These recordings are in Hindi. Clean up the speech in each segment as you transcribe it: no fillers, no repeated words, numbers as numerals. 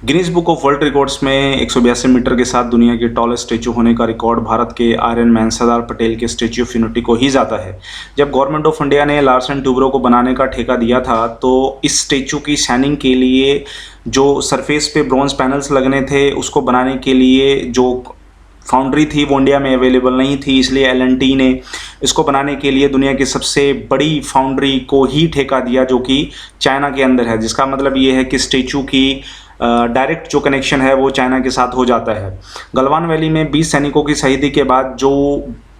Guinness book of world records में 182 मीटर के साथ दुनिया के टॉलेस्ट स्टैचू होने का रिकॉर्ड भारत के आयरन मैन सरदार पटेल के स्टैचू ऑफ यूनिटी को ही जाता है। जब गवर्नमेंट ऑफ इंडिया ने लार्सन टूब्रो को बनाने का ठेका दिया था तो इस स्टैचू की शाइनिंग के लिए जो सरफेस पे ब्रॉन्ज पैनल्स लगने थे उसको बनाने के लिए जो फाउंड्री थी वो इंडिया में अवेलेबल नहीं थी, इसलिए एल&टी ने इसको बनाने के लिए दुनिया की सबसे बड़ी फाउंड्री को ही ठेका दिया जो कि चाइना के अंदर है। जिसका मतलब ये है कि स्टैचू की डायरेक्ट जो कनेक्शन है वो चाइना के साथ हो जाता है। गलवान वैली में 20 सैनिकों की शहीदी के बाद जो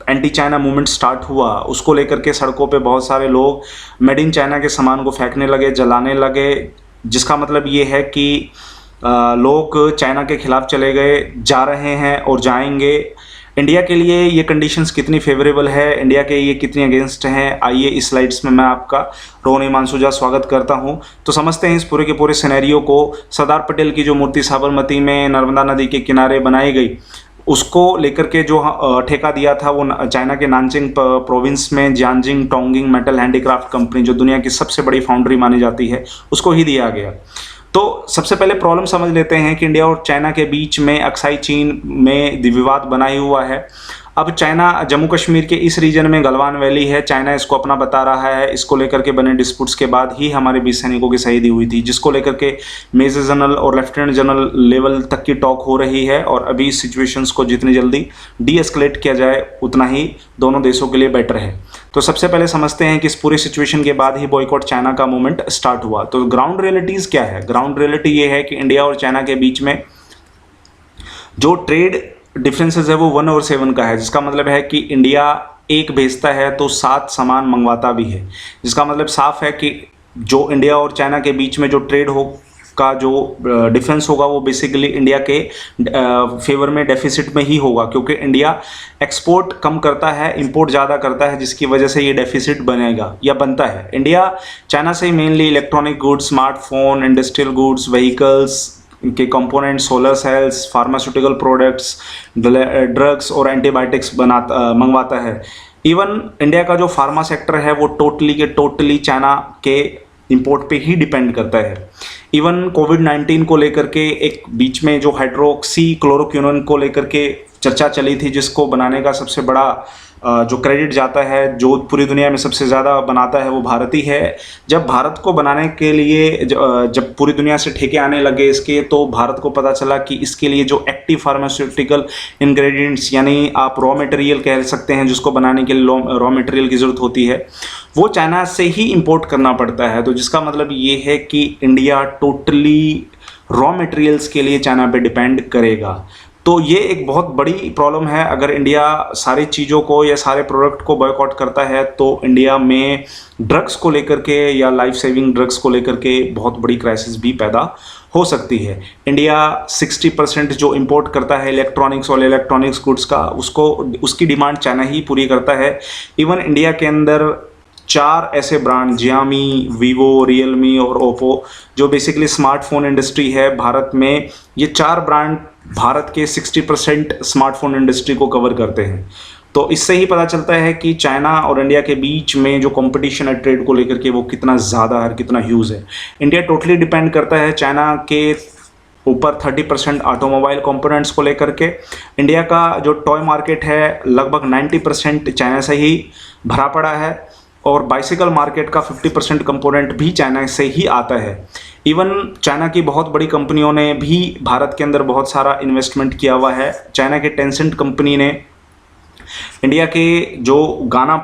एंटी चाइना मूवमेंट स्टार्ट हुआ उसको लेकर के सड़कों पे बहुत सारे लोग मेड इन चाइना के सामान को फेंकने लगे, जलाने लगे। जिसका मतलब ये है कि लोग चाइना के खिलाफ चले गए, जा रहे हैं और जाएंगे। इंडिया के लिए ये कंडीशंस कितनी फेवरेबल है, इंडिया के ये कितनी अगेंस्ट हैं, आइए इस स्लाइड्स में मैं आपका रोहन हिमांशुजा स्वागत करता हूं। तो समझते हैं इस पूरे के पूरे सिनेरियो को। सरदार पटेल की जो मूर्ति साबरमती में नर्मदा नदी के किनारे बनाई गई उसको लेकर के जो ठेका दिया था वो चाइना के नानजिंग प्रोविंस में जियांजिंग टोंगिंग मेटल हैंडीक्राफ्ट कंपनी जो दुनिया की सबसे बड़ी फाउंड्री मानी जाती है उसको ही दिया गया। तो सबसे पहले प्रॉब्लम समझ लेते हैं कि इंडिया और चाइना के बीच में अक्साई चीन में विवाद बना ही हुआ है। अब चाइना जम्मू कश्मीर के इस रीजन में गलवान वैली है, चाइना इसको अपना बता रहा है। इसको लेकर के बने डिस्प्यूट्स के बाद ही हमारे 20 सैनिकों की शहीदी हुई थी, जिसको लेकर के मेजर जनरल और लेफ्टिनेंट जनरल लेवल तक की टॉक हो रही है। और अभी सिचुएशंस को जितनी जल्दी डी एस्केलेट किया जाए उतना ही दोनों देशों के लिए बेटर है। तो सबसे पहले समझते हैं कि इस पूरी सिचुएशन के बाद ही बॉयकॉट चाइना का मूवमेंट स्टार्ट हुआ। तो ग्राउंड रियलिटीज़ क्या है? ग्राउंड रियलिटी ये है कि इंडिया और चाइना के बीच में जो ट्रेड डिफरेंसेस है वो 1 और 7 का है। जिसका मतलब है कि इंडिया एक भेजता है तो 7 सामान मंगवाता भी है। जिसका मतलब साफ है कि जो इंडिया और चाइना के बीच में जो ट्रेड हो का जो डिफरेंस होगा वो बेसिकली इंडिया के फेवर में डेफिसिट में ही होगा, क्योंकि इंडिया एक्सपोर्ट कम करता है, इंपोर्ट ज़्यादा करता है, जिसकी वजह से ये डेफिसिट बनेगा या बनता है। इंडिया चाइना से mainly electronic goods, smartphone, industrial goods, vehicles के component, solar cells, pharmaceutical products, drugs और एंटीबायोटिक्स मंगवाता है। इवन इंडिया का जो फार्मा सेक्टर है वो टोटली चाइना के इंपोर्ट पे ही डिपेंड करता है। इवन कोविड-19 को लेकर के एक बीच में जो हाइड्रोक्सी क्लोरोक्विनोन को लेकर के चर्चा चली थी, जिसको बनाने का सबसे बड़ा जो क्रेडिट जाता है, जो पूरी दुनिया में सबसे ज़्यादा बनाता है वो भारत ही है। जब भारत को बनाने के लिए जब पूरी दुनिया से ठेके आने लगे इसके, तो भारत को पता चला कि इसके लिए जो एक्टिव फार्मास्यूटिकल इंग्रेडिएंट्स यानी आप रॉ मटेरियल कह सकते हैं, जिसको बनाने के लिए रॉ मटेरियल की ज़रूरत होती है, वो चाइना से ही इंपोर्ट करना पड़ता है। तो जिसका मतलब ये है कि इंडिया टोटली रॉ मटेरियल्स के लिए चाइना पे डिपेंड करेगा। तो ये एक बहुत बड़ी प्रॉब्लम है। अगर इंडिया सारी चीज़ों को या सारे प्रोडक्ट को बॉयकॉट करता है तो इंडिया में ड्रग्स को लेकर के या लाइफ सेविंग ड्रग्स को लेकर के बहुत बड़ी क्राइसिस भी पैदा हो सकती है। इंडिया 60% जो इंपोर्ट करता है इलेक्ट्रॉनिक्स और इलेक्ट्रॉनिक्स गुड्स का, उसकी डिमांड चाइना ही पूरी करता है। इवन इंडिया के अंदर 4 ऐसे ब्रांड जियामी, वीवो, रियलमी और ओप्पो जो बेसिकली स्मार्टफोन इंडस्ट्री है भारत में, ये 4 ब्रांड भारत के 60% स्मार्टफोन इंडस्ट्री को कवर करते हैं। तो इससे ही पता चलता है कि चाइना और इंडिया के बीच में जो कंपटीशन है ट्रेड को लेकर के वो कितना ज़्यादा है, कितना ह्यूज है। इंडिया टोटली डिपेंड करता है चाइना के ऊपर 30% ऑटोमोबाइल कंपोनेंट्स को लेकर के। इंडिया का जो टॉय मार्केट है लगभग 90% चाइना से ही भरा पड़ा है और बाइसिकल मार्केट का 50% कंपोनेंट भी चाइना से ही आता है। इवन चाइना की बहुत बड़ी कंपनियों ने भी भारत के अंदर बहुत सारा इन्वेस्टमेंट किया हुआ है। चाइना के टेंसेंट कंपनी ने इंडिया के जो गाना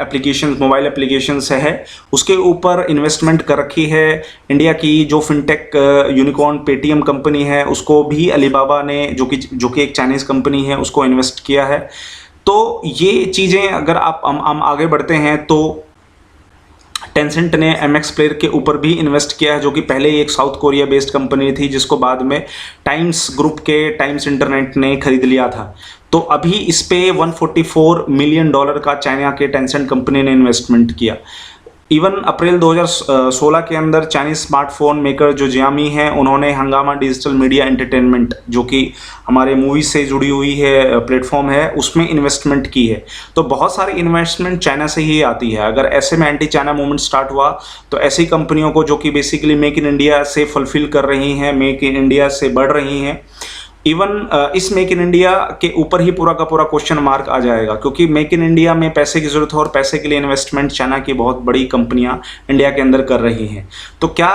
एप्लीकेशन, मोबाइल एप्लीकेशंस है उसके ऊपर इन्वेस्टमेंट कर रखी है। इंडिया की जो फिनटेक यूनिकॉर्न पेटीएम कंपनी है उसको भी अलीबाबा ने, जो कि एक चाइनीज़ कंपनी है, उसको इन्वेस्ट किया है। तो ये चीज़ें अगर हम आगे बढ़ते हैं तो टेंसेंट ने MX प्लेयर के ऊपर भी इन्वेस्ट किया है, जो कि पहले ही एक साउथ कोरिया बेस्ड कंपनी थी, जिसको बाद में टाइम्स ग्रुप के टाइम्स इंटरनेट ने खरीद लिया था। तो अभी इस पे $144 मिलियन का चाइना के टेंसेंट कंपनी ने इन्वेस्टमेंट किया। इवन अप्रैल 2016 के अंदर चाइनीज स्मार्टफोन मेकर जो जियामी हैं, उन्होंने हंगामा डिजिटल मीडिया एंटरटेनमेंट, जो कि हमारे मूवीज से जुड़ी हुई है प्लेटफॉर्म है, उसमें इन्वेस्टमेंट की है। तो बहुत सारी इन्वेस्टमेंट चाइना से ही आती है। अगर ऐसे में एंटी चाइना मूवमेंट स्टार्ट हुआ तो ऐसी कंपनियों को जो कि बेसिकली मेक इन इंडिया से फुलफिल कर रही हैं, मेक इन इंडिया से बढ़ रही हैं, इवन इस मेक इन इंडिया के ऊपर ही पूरा का पूरा क्वेश्चन मार्क आ जाएगा, क्योंकि मेक इन इंडिया में पैसे की जरूरत है और पैसे के लिए इन्वेस्टमेंट चाइना की बहुत बड़ी कंपनियां इंडिया के अंदर कर रही हैं। तो क्या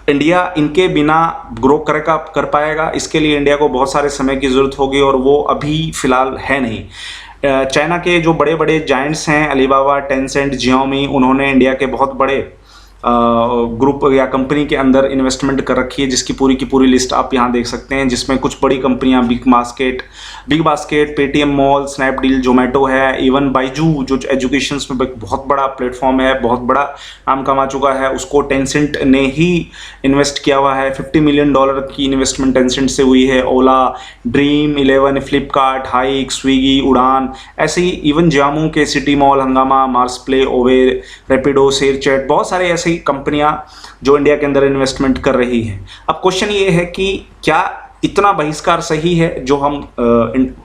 इंडिया इनके बिना ग्रो कर पाएगा? इसके लिए इंडिया को बहुत सारे समय की जरूरत होगी और वो अभी फिलहाल है नहीं। चाइना के जो बड़े बड़े जायंट्स हैं, अलीबाबा, टेंसेंट, जियोमी, उन्होंने इंडिया के बहुत बड़े ग्रुप या कंपनी के अंदर इन्वेस्टमेंट कर रखी है, जिसकी पूरी की पूरी लिस्ट आप यहाँ देख सकते हैं, जिसमें कुछ बड़ी कंपनियां big basket, Paytm mall, Snapdeal, Zomato है, इवन बाइजू जो एजुकेशन में बहुत बड़ा प्लेटफॉर्म है, बहुत बड़ा नाम कमा चुका है, उसको टेंसेंट ने ही इन्वेस्ट किया हुआ है। $50 मिलियन की इन्वेस्टमेंट टेंसेंट से हुई है। ओला, ड्रीम 11, फ्लिपकार्ट, हाइक, स्विगी, उड़ान, ऐसे ही इवन जामू के सिटी मॉल, हंगामा, Mars play, over, Rapido, ShareChat, बहुत सारे ऐसे कंपनियां जो इंडिया के अंदर इन्वेस्टमेंट कर रही हैं। अब क्वेश्चन ये है कि क्या इतना बहिष्कार सही है जो हम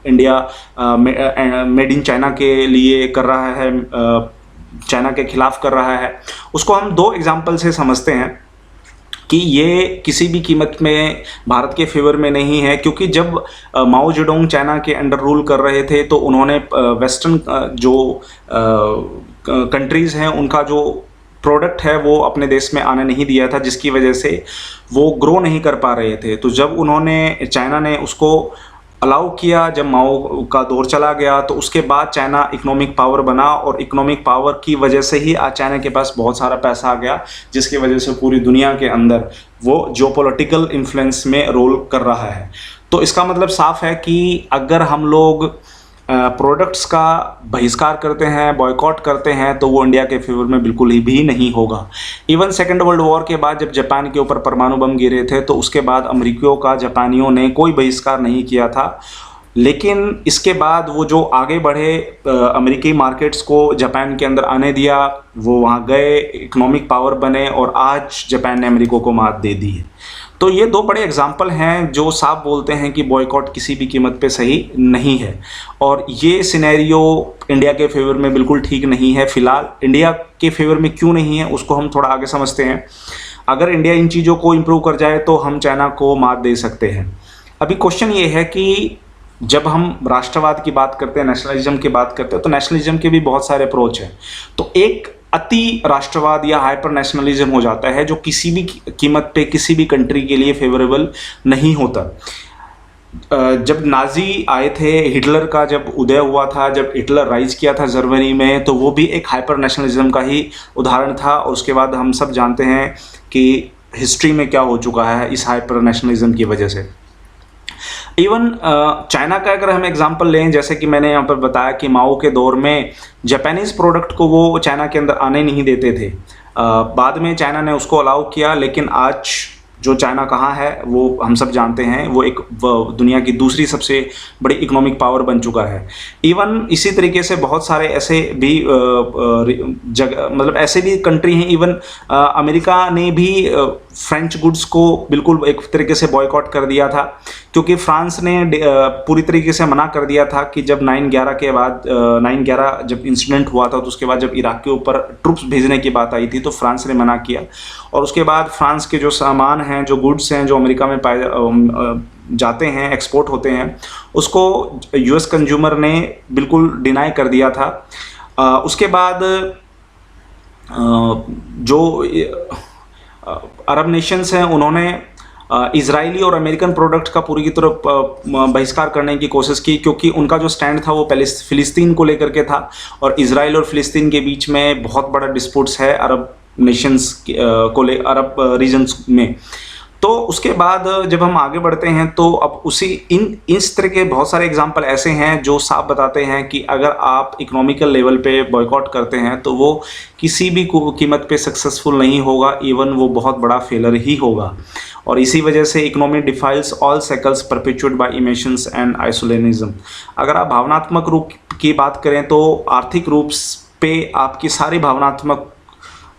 इंडिया मेड इन चाइना के लिए कर रहा है, चाइना के खिलाफ कर रहा है? उसको हम दो एग्जाम्पल से समझते हैं कि ये किसी भी कीमत में भारत के फेवर में नहीं है, क्योंकि जब माओ जेडोंग चाइना के अंडर रूल कर रहे थे तो उन्होंने वेस्टर्न जो कंट्रीज़ हैं उनका जो प्रोडक्ट है वो अपने देश में आने नहीं दिया था, जिसकी वजह से वो ग्रो नहीं कर पा रहे थे। तो जब उन्होंने चाइना ने उसको अलाउ किया, जब माओ का दौर चला गया, तो उसके बाद चाइना इकोनॉमिक पावर बना और इकोनॉमिक पावर की वजह से ही आज चाइना के पास बहुत सारा पैसा आ गया, जिसकी वजह से पूरी दुनिया के अंदर वो जियोपॉलिटिकल इन्फ्लुएंस में रोल कर रहा है। तो इसका मतलब साफ है कि अगर हम लोग प्रोडक्ट्स का बहिष्कार करते हैं, बॉयकॉट करते हैं, तो वो इंडिया के फेवर में बिल्कुल ही भी नहीं होगा। इवन सेकेंड वर्ल्ड वॉर के बाद जब जापान के ऊपर परमाणु बम गिरे थे तो उसके बाद अमेरिकियों का जापानियों ने कोई बहिष्कार नहीं किया था, लेकिन इसके बाद वो जो आगे बढ़े अमेरिकी मार्केट्स को जापान के अंदर आने दिया, वो वहाँ गए, इकोनॉमिक पावर बने और आज जापान ने अमेरिका को मात दे दी है। तो ये दो बड़े एग्जाम्पल हैं जो साफ बोलते हैं कि बॉयकॉट किसी भी कीमत पे सही नहीं है, और ये सिनेरियो इंडिया के फेवर में बिल्कुल ठीक नहीं है। फिलहाल इंडिया के फेवर में क्यों नहीं है उसको हम थोड़ा आगे समझते हैं। अगर इंडिया इन चीज़ों को इम्प्रूव कर जाए तो हम चाइना को मात दे सकते हैं। अभी क्वेश्चन ये है कि जब हम राष्ट्रवाद की बात करते हैं, नेशनलिज्म की बात करते हैं, तो नेशनलिज्म के भी बहुत सारे अप्रोच हैं। तो एक अति राष्ट्रवाद या हाइपर नेशनलिज्म हो जाता है जो किसी भी कीमत पे किसी भी कंट्री के लिए फेवरेबल नहीं होता। जब नाजी आए थे, हिटलर का जब उदय हुआ था, जब हिटलर राइज किया था जर्मनी में, तो वो भी एक हाइपर नेशनलिज्म का ही उदाहरण था। और उसके बाद हम सब जानते हैं कि हिस्ट्री में क्या हो चुका है इस हाइपर नेशनलिज्म की वजह से। इवन चाइना का अगर हम एग्जांपल लें, जैसे कि मैंने यहाँ पर बताया कि माओ के दौर में जापानीज़ प्रोडक्ट को वो चाइना के अंदर आने नहीं देते थे। बाद में चाइना ने उसको अलाउ किया, लेकिन आज जो चाइना कहाँ है वो हम सब जानते हैं, वो एक दुनिया की दूसरी सबसे बड़ी इकोनॉमिक पावर बन चुका है। इवन इसी तरीके से बहुत सारे ऐसे भी जगह, मतलब ऐसे भी कंट्री हैं। इवन अमेरिका ने भी फ्रेंच गुड्स को बिल्कुल एक तरीके से बॉयकॉट कर दिया था, क्योंकि फ्रांस ने पूरी तरीके से मना कर दिया था कि जब 9/11 के बाद 9/11 जब इंसिडेंट हुआ था, तो उसके बाद जब इराक के ऊपर ट्रुप्स भेजने की बात आई थी तो फ्रांस ने मना किया। और उसके बाद फ्रांस के जो सामान हैं, जो गुड्स हैं, जो अमेरिका में पाए जाते हैं, एक्सपोर्ट होते हैं, उसको यूएस कंज्यूमर ने बिल्कुल डिनाई कर दिया था। उसके बाद जो अरब नेशंस हैं उन्होंने इजरायली और अमेरिकन प्रोडक्ट का पूरी की तरह बहिष्कार करने की कोशिश की, क्योंकि उनका जो स्टैंड था वो फिलिस्तीन को लेकर के था, और इजराइल और फिलिस्तीन के बीच में बहुत बड़ा डिस्प्यूट्स है अरब नेशंस को ले, अरब रीजन्स में। तो उसके बाद जब हम आगे बढ़ते हैं तो अब इस तरह के बहुत सारे एग्जाम्पल ऐसे हैं जो साफ बताते हैं कि अगर आप इकोनॉमिकल लेवल पे बॉयकॉट करते हैं तो वो किसी भी कीमत पे सक्सेसफुल नहीं होगा, इवन वो बहुत बड़ा फेलर ही होगा। और इसी वजह से economy defiles all cycles perpetuate by emotions and isolationism. अगर आप भावनात्मक रूप की बात करें तो आर्थिक रूप पे आपकी सारी भावनात्मक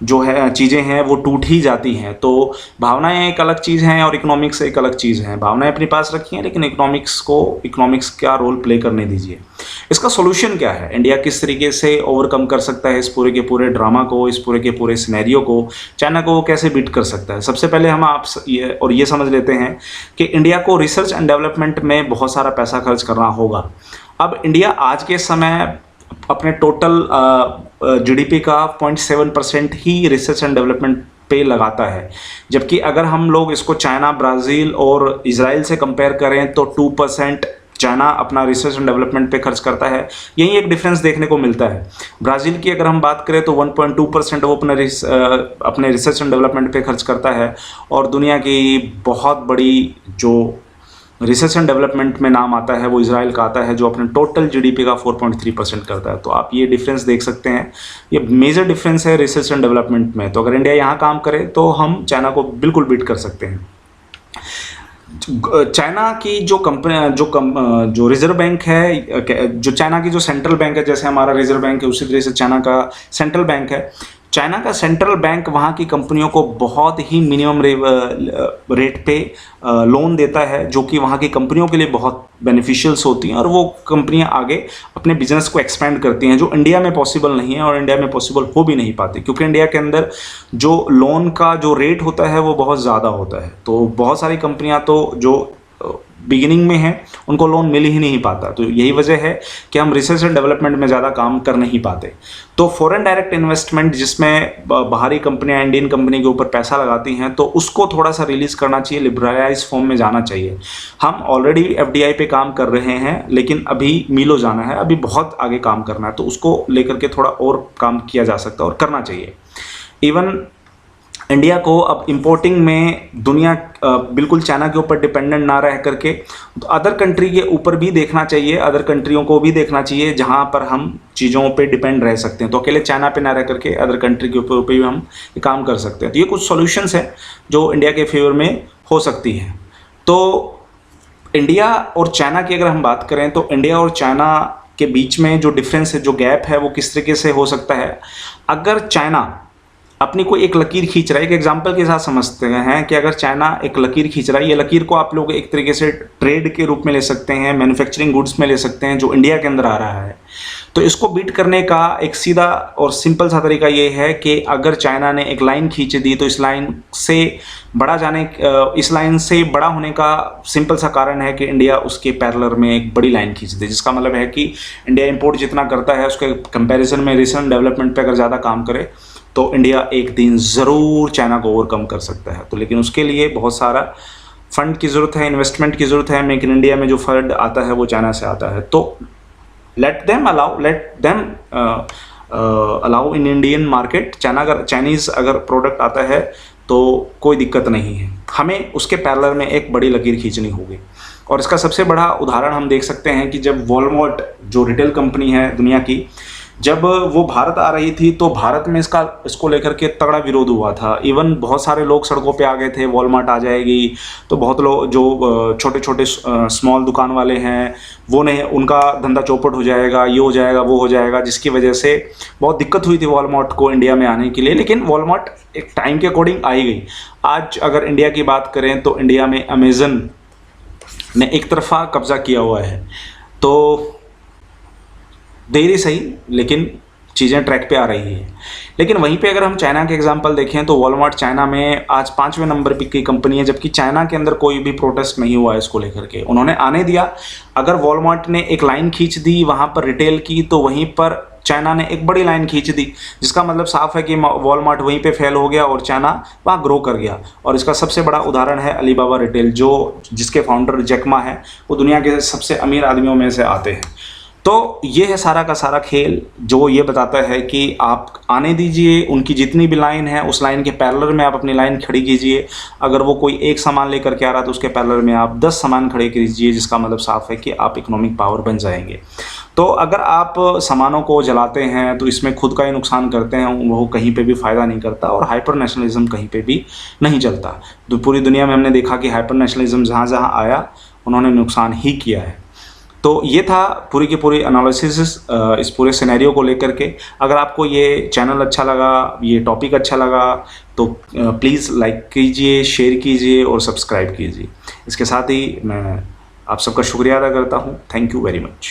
जो है चीज़ें हैं वो टूट ही जाती हैं। तो भावनाएं एक अलग चीज़ हैं और इकोनॉमिक्स एक अलग चीज़ है। भावनाएं अपने पास रखी हैं, लेकिन इकोनॉमिक्स का रोल प्ले करने दीजिए। इसका सोल्यूशन क्या है? इंडिया किस तरीके से ओवरकम कर सकता है इस पूरे के पूरे ड्रामा को, इस पूरे के पूरे सिनेरियो को? चाइना को वो कैसे बीट कर सकता है? सबसे पहले हम ये समझ लेते हैं कि इंडिया को रिसर्च एंड डेवलपमेंट में बहुत सारा पैसा खर्च करना होगा। अब इंडिया आज के समय अपने टोटल जीडीपी का 0.7% ही रिसर्च एंड डेवलपमेंट पे लगाता है, जबकि अगर हम लोग इसको चाइना, ब्राज़ील और इजराइल से कंपेयर करें तो 2% चाइना अपना रिसर्च एंड डेवलपमेंट पे खर्च करता है। यही एक डिफरेंस देखने को मिलता है। ब्राज़ील की अगर हम बात करें तो 1.2% वो अपने रिसर्च एंड डेवलपमेंट पे खर्च करता है, और दुनिया की बहुत बड़ी जो रिसर्च एंड डेवलपमेंट में नाम आता है वो इजराइल का आता है, जो अपने टोटल जीडीपी का 4.3% करता है। तो आप ये डिफरेंस देख सकते हैं, ये मेजर डिफरेंस है रिसर्च एंड डेवलपमेंट में। तो अगर इंडिया यहाँ काम करे तो हम चाइना को बिल्कुल बीट कर सकते हैं। चाइना की जो रिजर्व बैंक है, जो चाइना की जो सेंट्रल बैंक है, जैसे हमारा रिजर्व बैंक है उसी तरह से चाइना का सेंट्रल बैंक है। चाइना का सेंट्रल बैंक वहाँ की कंपनियों को बहुत ही मिनिमम रेट पे लोन देता है, जो कि वहाँ की कंपनियों के लिए बहुत बेनिफिशियल्स होती हैं, और वो कंपनियाँ आगे अपने बिजनेस को एक्सपेंड करती हैं, जो इंडिया में पॉसिबल नहीं है और इंडिया में पॉसिबल हो भी नहीं पाती, क्योंकि इंडिया के अंदर जो लोन का जो रेट होता है वो बहुत ज़्यादा होता है। तो बहुत सारी कंपनियाँ तो जो बिगिनिंग में है उनको लोन मिल ही नहीं पाता। तो यही वजह है कि हम रिसर्च एंड डेवलपमेंट में ज़्यादा काम कर नहीं पाते। तो फॉरेन डायरेक्ट इन्वेस्टमेंट, जिसमें बाहरी कंपनियां इंडियन कंपनी के ऊपर पैसा लगाती हैं, तो उसको थोड़ा सा रिलीज़ करना चाहिए, लिबरलाइज फॉर्म में जाना चाहिए। हम ऑलरेडी एफडीआई पे काम कर रहे हैं, लेकिन अभी मीलो जाना है, अभी बहुत आगे काम करना है, तो उसको लेकर के थोड़ा और काम किया जा सकता है और करना चाहिए। इवन इंडिया को अब इंपोर्टिंग में दुनिया बिल्कुल चाइना के ऊपर डिपेंडेंट ना रह करके तो अदर कंट्री के ऊपर भी देखना चाहिए, अदर कंट्रियों को भी देखना चाहिए जहां पर हम चीज़ों पे डिपेंड रह सकते हैं। तो अकेले चाइना पे ना रह करके अदर कंट्री के ऊपर भी हम काम कर सकते हैं। तो ये कुछ सॉल्यूशंस हैं जो इंडिया के फेवर में हो सकती हैं। तो इंडिया और चाइना की अगर हम बात करें तो इंडिया और चाइना के बीच में जो डिफरेंस है, जो गैप है, वो किस तरीके से हो सकता है? अगर चाइना अपनी कोई एक लकीर खींच रहा है, एक एग्जांपल के साथ समझते हैं कि अगर चाइना एक लकीर खींच रहा है, ये लकीर को आप लोग एक तरीके से ट्रेड के रूप में ले सकते हैं, मैन्युफैक्चरिंग गुड्स में ले सकते हैं जो इंडिया के अंदर आ रहा है। तो इसको बीट करने का एक सीधा और सिंपल सा तरीका ये है कि अगर चाइना ने एक लाइन खींच दी तो इस लाइन से बड़ा होने का सिंपल सा कारण है कि इंडिया उसके पैरेलल में एक बड़ी लाइन खींच दे, जिसका मतलब है कि इंडिया इंपोर्ट जितना करता है उसके कंपैरिजन में रिसर्च डेवलपमेंट पे अगर ज़्यादा काम करे तो इंडिया एक दिन ज़रूर चाइना को ओवरकम कर सकता है। तो लेकिन उसके लिए बहुत सारा फंड की ज़रूरत है, इन्वेस्टमेंट की ज़रूरत है। मेक इन इंडिया में जो फंड आता है वो चाइना से आता है। तो let them allow in Indian market. Chinese अगर प्रोडक्ट आता है तो कोई दिक्कत नहीं है, हमें उसके पैरेलल में एक बड़ी लकीर खींचनी होगी। और इसका सबसे बड़ा उदाहरण हम देख सकते हैं कि जब वॉलमार्ट जो रिटेल कंपनी है दुनिया की, जब वो भारत आ रही थी तो भारत में इसको लेकर के तगड़ा विरोध हुआ था। इवन बहुत सारे लोग सड़कों पे आ गए थे, वॉलमार्ट आ जाएगी तो बहुत लोग जो छोटे छोटे स्मॉल दुकान वाले हैं वो नहीं, उनका धंधा चौपट हो जाएगा, ये हो जाएगा, वो हो जाएगा, जिसकी वजह से बहुत दिक्कत हुई थी वॉलमार्ट को इंडिया में आने के लिए। लेकिन वॉलमार्ट एक टाइम के अकॉर्डिंग आई गई। आज अगर इंडिया की बात करें तो इंडिया में अमेज़न ने एक तरफा कब्जा किया हुआ है। तो देरी सही लेकिन चीज़ें ट्रैक पे आ रही है। लेकिन वहीं पे अगर हम चाइना के एग्जांपल देखें तो वॉलमार्ट चाइना में आज 5वें नंबर पे की कंपनी है, जबकि चाइना के अंदर कोई भी प्रोटेस्ट नहीं हुआ है इसको लेकर के, उन्होंने आने दिया। अगर वॉलमार्ट ने एक लाइन खींच दी वहाँ पर रिटेल की, तो वहीं पर चाइना ने एक बड़ी लाइन खींच दी, जिसका मतलब साफ है कि वॉलमार्ट वहीं पे फेल हो गया और चाइना वहाँ ग्रो कर गया। और इसका सबसे बड़ा उदाहरण है अलीबाबा रिटेल, जिसके फाउंडर जैकमा है, वो दुनिया के सबसे अमीर आदमियों में से आते हैं। तो ये है सारा का सारा खेल, जो ये बताता है कि आप आने दीजिए, उनकी जितनी भी लाइन है उस लाइन के पैरेलल में आप अपनी लाइन खड़ी कीजिए। अगर वो कोई एक सामान लेकर के आ रहा है तो उसके पैरेलल में आप 10 सामान खड़े कीजिए, जिसका मतलब साफ है कि आप इकोनॉमिक पावर बन जाएंगे। तो अगर आप सामानों को जलाते हैं तो इसमें खुद का ही नुकसान करते हैं, वो कहीं पे भी फ़ायदा नहीं करता, और हाइपर नेशनलिज्म कहीं पे भी नहीं चलता। तो पूरी दुनिया में हमने देखा कि हाइपर नेशनलिज्म जहाँ जहाँ आया उन्होंने नुकसान ही किया है। तो ये था पूरी की पूरी एनालिसिस इस पूरे सिनेरियो को लेकर के। अगर आपको ये चैनल अच्छा लगा, ये टॉपिक अच्छा लगा, तो प्लीज़ लाइक कीजिए, शेयर कीजिए और सब्सक्राइब कीजिए। इसके साथ ही मैं आप सबका शुक्रिया अदा करता हूँ। Thank you very much.